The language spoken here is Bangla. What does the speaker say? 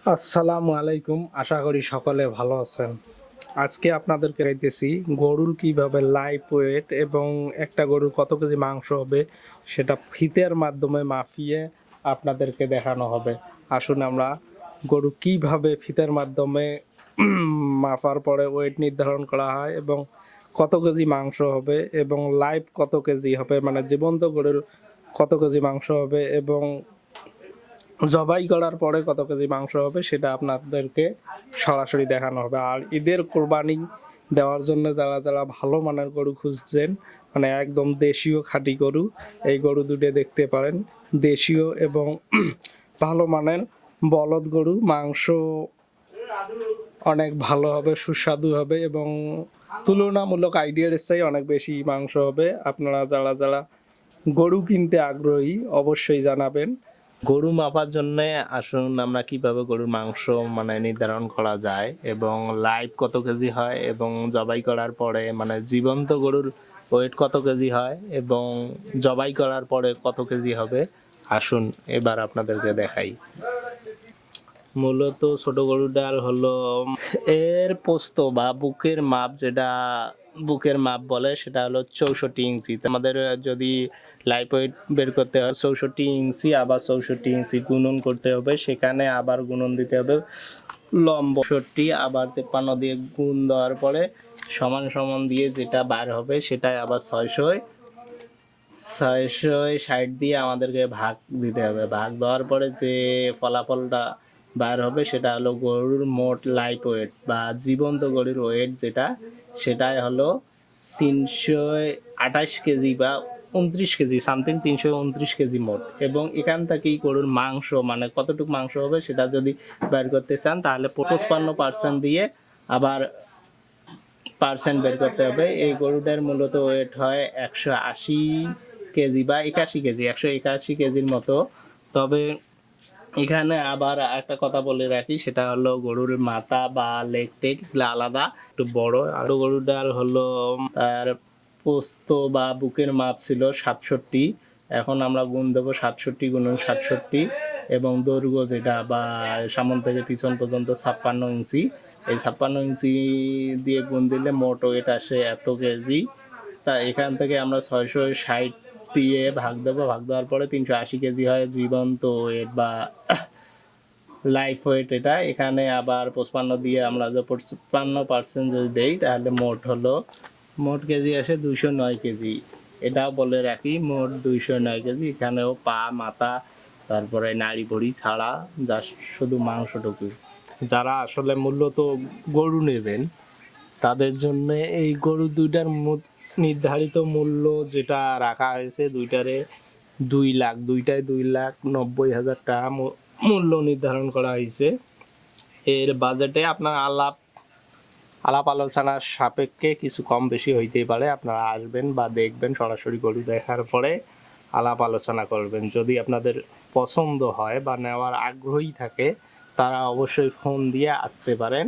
আসসালামু আলাইকুম, আশা করি সকলে ভালো আছেন। আজকে আপনাদেরকে দেখাইতেছি গরুর কিভাবে লাইভ ওয়েট এবং একটা গরুর কত কেজি মাংস হবে সেটা ফিতের মাধ্যমে মাপিয়ে আপনাদেরকে দেখানো হবে। আসুন আমরা গরু কিভাবে ফিতের মাধ্যমে মাপার পরে ওয়েট নির্ধারণ করা হয় এবং কত কেজি মাংস হবে এবং লাইভ কত কেজি হবে, মানে জীবন্ত গরুর কত কেজি মাংস হবে এবং জবাই করার পরে কত কেজি মাংস হবে সেটা আপনাদেরকে সরাসরি দেখানো হবে। আর ঈদের কোরবানি দেওয়ার জন্য যারা যারা ভালো মানের গরু খুঁজছেন, মানে একদম দেশীয় খাঁটি গরু, এই গরু দুটো দেখতে পারেন। দেশীয় এবং ভালো মানের বলদ গরু, মাংস অনেক ভালো হবে, সুস্বাদু হবে এবং তুলনামূলক আইডিয়ার চেয়ে অনেক বেশি মাংস হবে। আপনারা যারা যারা গরু কিনতে আগ্রহী অবশ্যই জানাবেন। গরু মাপার জন্য আসুন আমরা কিভাবে গরুর মাংস মানে নির্ধারণ করা যায় এবং লাইভ কত কেজি হয় এবং জবাই করার পরে মানে জীবন্ত গরুর ওয়েট কত কেজি হয় এবং জবাই করার পরে কত কেজি হবে, আসুন এবার আপনাদেরকে দেখাই। মূলত ছোট গরুটার হলো এর পোস্ত বা বুকের মাপ, যেটা বুকের মাপ বলে সেটা হলো 64 ইঞ্চি। আমাদের যদি লাইভ ওয়েট বের করতে হয় 64 ইঞ্চি, আবার 64 ইঞ্চি গুণন করতে হবে, সেখানে আবার গুণন দিতে হবে লম্বা 64, আবার 53 দিয়ে গুণ দেওয়ার পরে সমান সমান দিয়ে যেটা বার হবে সেটাই আবার 660 দিয়ে আমাদেরকে ভাগ দিতে হবে। ভাগ দেওয়ার পরে যে ফলাফলটা বার হবে সেটা হলো গরুর মোট লাইভ ওয়েট বা জীবন্ত গরুর ওয়েট, যেটা সেটাই হলো 328 কেজি বা 29 কেজি সামথিং, 329 কেজি মোট। এবং এখান থেকেই গরুর মাংস মানে কতটুকু মাংস হবে সেটা যদি বের করতে চান তাহলে 55% দিয়ে আবার পার্সেন্ট বের করতে হবে। এই গরুটার মূলত ওয়েট হয় 180 কেজি বা 81 কেজি, 181 কেজির মতো। তবে এখানে আবার একটা কথা বলে রাখি, সেটা হলো গরুর মাথা বা লেগ টেক আলাদা একটু বড়। আর গরুটার হলো তার পোস্ত বা বুকের মাপ ছিল 67, এখন আমরা গুণ দেবো 67 গুণন 67 এবং দৈর্ঘ্য যেটা বা সামন থেকে পিছন পর্যন্ত 56 ইঞ্চি। এই 56 ইঞ্চি দিয়ে গুণ দিলে মোট ওয়েট আসে এত কেজি। তা এখান থেকে আমরা 660 দিয়ে ভাগ দেবো, ভাগ দেওয়ার পরে 380 কেজি হয় জীবন্ত ওয়েট বা লাইফ ওয়েট। এটা এখানে আবার 55 দিয়ে আমরা যে 55% যদি দেই তাহলে মোট কেজি আসে 209 কেজি। এটাও বলে রাখি মোট 209 কেজি। এখানেও পা, মাথা, তারপরে নাড়ি ভুঁড়ি ছাড়া যা শুধু মাংসটুকু। যারা আসলে মূলত গরু নেবেন তাদের জন্য এই গরু দুইটার নির্ধারিত মূল্য যেটা রাখা হয়েছে, দুইটারে 2 লাখ, দুইটায় 2,90,000 টাকা মূল্য নির্ধারণ করা হয়েছে। এর বাজেটে আপনার আলাপ আলোচনার সাপেক্ষে কিছু কম বেশি হইতেই পারে। আপনারা আসবেন বা দেখবেন, সরাসরি গরু দেখার পরে আলাপ আলোচনা করবেন। যদি আপনাদের পছন্দ হয় বা নেওয়ার আগ্রহী থাকে তারা অবশ্যই ফোন দিয়ে আসতে পারেন।